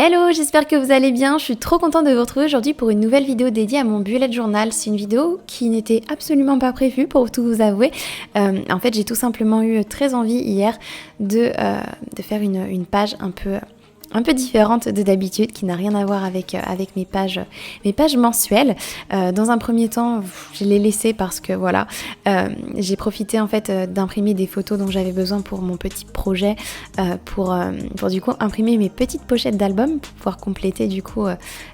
Hello, j'espère que vous allez bien. Je suis trop contente de vous retrouver aujourd'hui pour une nouvelle vidéo dédiée à mon bullet journal. C'est une vidéo qui n'était absolument pas prévue pour tout vous avouer. En fait, j'ai tout simplement eu très envie hier de faire une page un peu différente de d'habitude, qui n'a rien à voir avec mes pages mensuelles. Dans un premier temps, je l'ai laissé parce que voilà, j'ai profité en fait d'imprimer des photos dont j'avais besoin pour mon petit projet, pour du coup imprimer mes petites pochettes d'albums pour pouvoir compléter du coup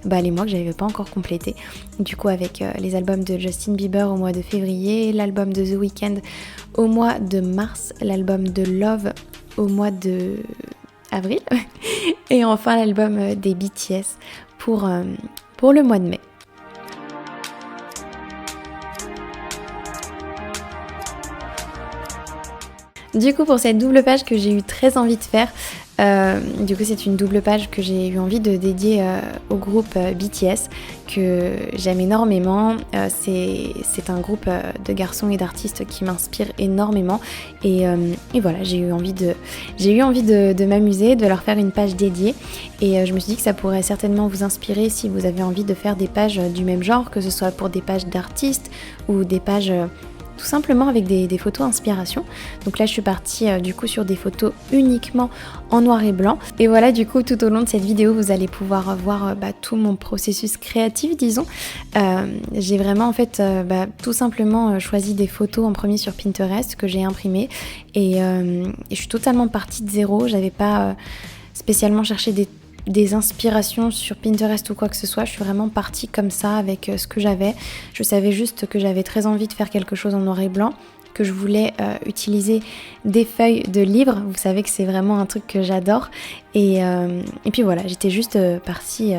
les mois que j'avais pas encore complétés. Du coup avec les albums de Justin Bieber au mois de février, l'album de The Weeknd au mois de mars, l'album de Love au mois de avril et enfin l'album des BTS pour le mois de mai. Du coup pour cette double page que j'ai eu très envie de faire, du coup c'est une double page que j'ai eu envie de dédier au groupe BTS que j'aime énormément. C'est un groupe de garçons et d'artistes qui m'inspire énormément et voilà, j'ai eu envie de m'amuser, de leur faire une page dédiée et je me suis dit que ça pourrait certainement vous inspirer si vous avez envie de faire des pages du même genre, que ce soit pour des pages d'artistes ou des pages tout simplement avec des photos inspiration. Donc là je suis partie du coup sur des photos uniquement en noir et blanc. Et voilà, du coup tout au long de cette vidéo vous allez pouvoir voir tout mon processus créatif, disons. J'ai vraiment en fait tout simplement choisi des photos en premier sur Pinterest que j'ai imprimées et je suis totalement partie de zéro. J'avais pas spécialement cherché des inspirations sur Pinterest ou quoi que ce soit. Je suis vraiment partie comme ça avec ce que j'avais. Je savais juste que j'avais très envie de faire quelque chose en noir et blanc, que je voulais utiliser des feuilles de livres. Vous savez que c'est vraiment un truc que j'adore. Et puis voilà, j'étais juste partie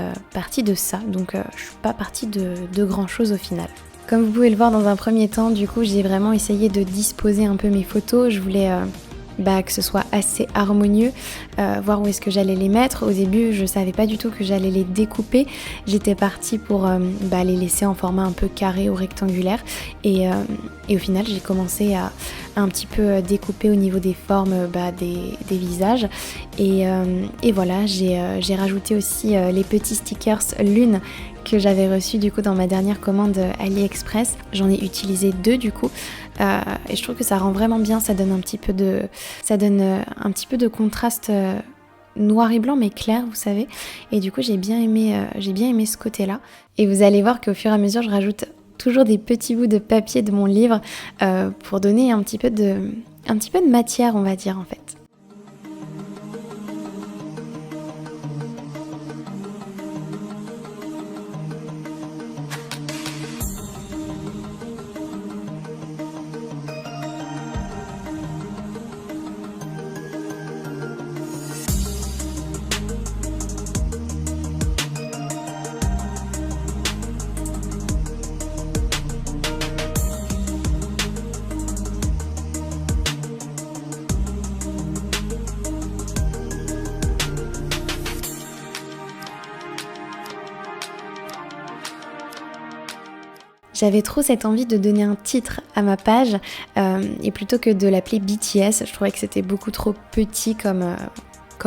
de ça. Donc je suis pas partie de grand chose au final. Comme vous pouvez le voir dans un premier temps, du coup j'ai vraiment essayé de disposer un peu mes photos. Je voulais que ce soit assez harmonieux, voir où est-ce que j'allais les mettre. Au début je savais pas du tout que j'allais les découper, j'étais partie pour les laisser en format un peu carré ou rectangulaire et au final j'ai commencé à un petit peu découper au niveau des formes des visages et voilà, j'ai rajouté aussi les petits stickers lune que j'avais reçu du coup dans ma dernière commande AliExpress. J'en ai utilisé 2 du coup et je trouve que ça rend vraiment bien, ça donne un petit peu de contraste noir et blanc mais clair, vous savez. Et du coup j'ai bien aimé ce côté-là. Et vous allez voir qu'au fur et à mesure je rajoute toujours des petits bouts de papier de mon livre pour donner un petit peu de matière, on va dire en fait. J'avais trop cette envie de donner un titre à ma page et plutôt que de l'appeler BTS, je trouvais que c'était beaucoup trop petit comme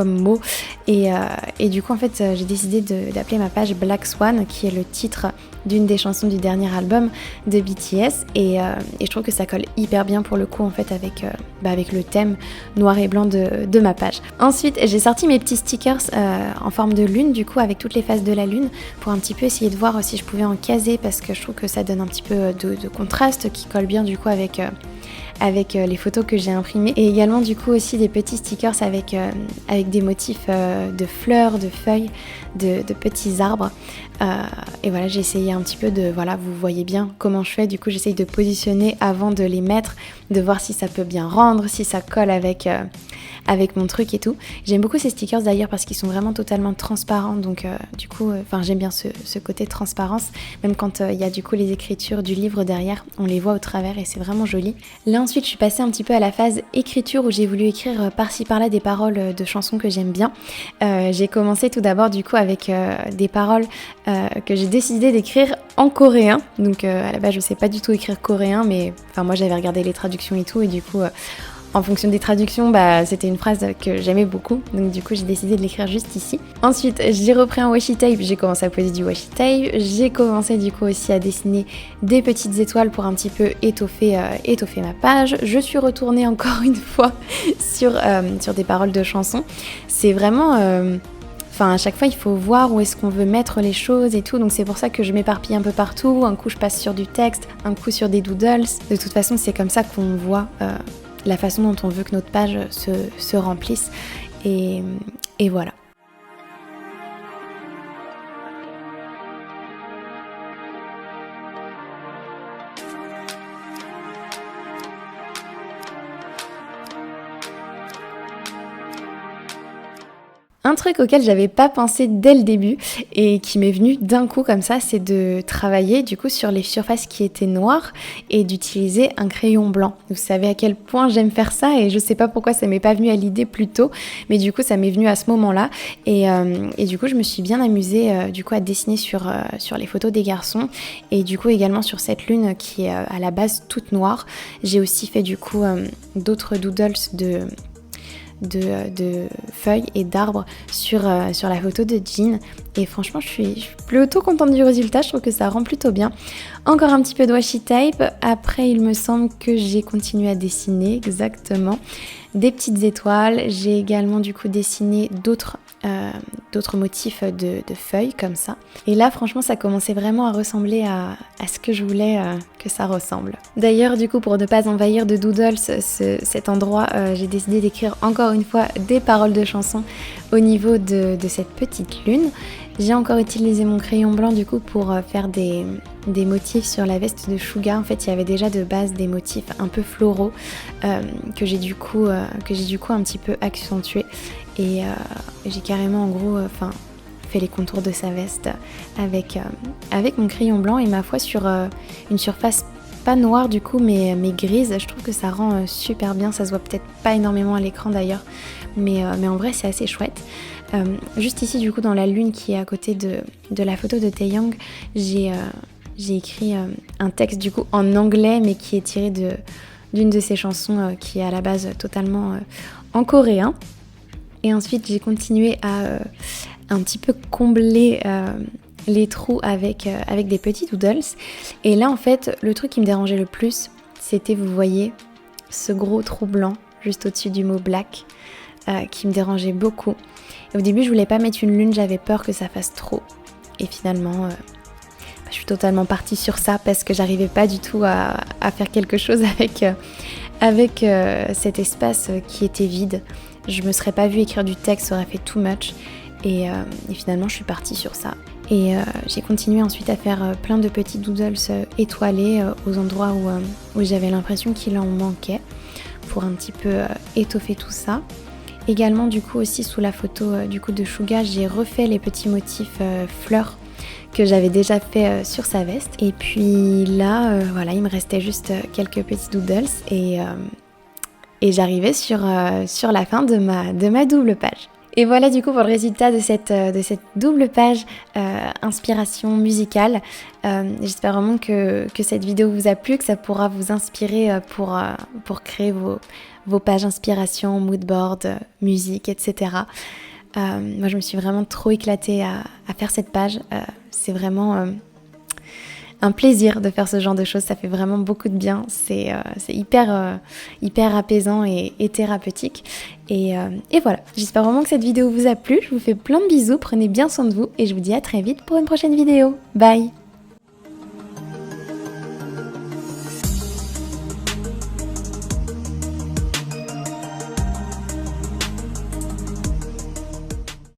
mot et du coup en fait j'ai décidé d'appeler ma page Black Swan, qui est le titre d'une des chansons du dernier album de BTS et je trouve que ça colle hyper bien pour le coup en fait avec le thème noir et blanc de ma page. Ensuite j'ai sorti mes petits stickers en forme de lune, du coup avec toutes les faces de la lune, pour un petit peu essayer de voir si je pouvais en caser, parce que je trouve que ça donne un petit peu de contraste qui colle bien du coup avec les photos que j'ai imprimées, et également du coup aussi des petits stickers avec des motifs de fleurs, de feuilles, de petits arbres et voilà, j'ai essayé un petit peu vous voyez bien comment je fais, du coup j'essaye de positionner avant de les mettre, de voir si ça peut bien rendre, si ça colle avec mon truc et tout. J'aime beaucoup ces stickers d'ailleurs parce qu'ils sont vraiment totalement transparents, donc du coup j'aime bien ce côté transparence, même quand il y a du coup les écritures du livre derrière, on les voit au travers et c'est vraiment joli. Là ensuite je suis passée un petit peu à la phase écriture où j'ai voulu écrire par-ci par-là des paroles de chansons que j'aime bien. J'ai commencé tout d'abord du coup avec des paroles que j'ai décidé d'écrire en coréen, donc à la base je sais pas du tout écrire coréen, mais moi j'avais regardé les traductions et tout, et du coup en fonction des traductions, bah, c'était une phrase que j'aimais beaucoup, donc du coup j'ai décidé de l'écrire juste ici. Ensuite j'ai repris un washi tape, j'ai commencé à poser du washi tape, j'ai commencé du coup aussi à dessiner des petites étoiles pour un petit peu étoffer ma page. Je suis retournée encore une fois sur des paroles de chansons. C'est vraiment... à chaque fois, il faut voir où est-ce qu'on veut mettre les choses et tout. Donc c'est pour ça que je m'éparpille un peu partout. Un coup, je passe sur du texte, un coup sur des doodles. De toute façon, c'est comme ça qu'on voit la façon dont on veut que notre page se remplisse. Et voilà. Un truc auquel j'avais pas pensé dès le début et qui m'est venu d'un coup comme ça, c'est de travailler du coup sur les surfaces qui étaient noires et d'utiliser un crayon blanc. Vous savez à quel point j'aime faire ça et je sais pas pourquoi ça m'est pas venu à l'idée plus tôt, mais du coup ça m'est venu à ce moment-là et du coup je me suis bien amusée du coup à dessiner sur les photos des garçons et du coup également sur cette lune qui est à la base toute noire. J'ai aussi fait du coup d'autres doodles de feuilles et d'arbres sur la photo de Jean et franchement je suis plutôt contente du résultat, je trouve que ça rend plutôt bien. Encore un petit peu de washi tape, après il me semble que j'ai continué à dessiner exactement des petites étoiles, j'ai également du coup dessiné d'autres motifs de feuilles comme ça. Et là franchement ça commençait vraiment à ressembler à ce que je voulais que ça ressemble. D'ailleurs du coup pour ne pas envahir de doodles cet endroit, j'ai décidé d'écrire encore une fois des paroles de chansons au niveau de cette petite lune. J'ai encore utilisé mon crayon blanc du coup pour faire des motifs sur la veste de Suga. En fait il y avait déjà de base des motifs un peu floraux que j'ai du coup un petit peu accentué et j'ai carrément en gros fait les contours de sa veste avec mon crayon blanc et ma foi sur une surface pas noire du coup mais grise. Je trouve que ça rend super bien, ça se voit peut-être pas énormément à l'écran d'ailleurs mais en vrai c'est assez chouette. Juste ici du coup dans la lune qui est à côté de la photo de Taeyang, j'ai écrit un texte du coup en anglais mais qui est tiré d'une de ses chansons qui est à la base totalement en coréen. Et ensuite j'ai continué à un petit peu combler les trous avec des petits doodles. Et là en fait le truc qui me dérangeait le plus c'était, vous voyez, ce gros trou blanc juste au-dessus du mot black qui me dérangeait beaucoup. Et au début je voulais pas mettre une lune, j'avais peur que ça fasse trop. Et finalement je suis totalement partie sur ça parce que j'arrivais pas du tout à faire quelque chose avec cet espace qui était vide. Je me serais pas vue écrire du texte, ça aurait fait too much. Et finalement je suis partie sur ça. Et j'ai continué ensuite à faire plein de petits doodles étoilés aux endroits où j'avais l'impression qu'il en manquait pour un petit peu étoffer tout ça. Également du coup aussi sous la photo du coup de Suga, j'ai refait les petits motifs fleurs que j'avais déjà fait sur sa veste. Et puis là, voilà, il me restait juste quelques petits doodles et j'arrivais sur la fin de ma double page. Et voilà du coup pour le résultat de cette double page inspiration musicale. J'espère vraiment que cette vidéo vous a plu, que ça pourra vous inspirer pour créer vos pages inspiration, moodboard, musique, etc. Moi je me suis vraiment trop éclatée à faire cette page. C'est vraiment un plaisir de faire ce genre de choses, ça fait vraiment beaucoup de bien, c'est hyper apaisant et thérapeutique. Et voilà, j'espère vraiment que cette vidéo vous a plu, je vous fais plein de bisous, prenez bien soin de vous et je vous dis à très vite pour une prochaine vidéo. Bye!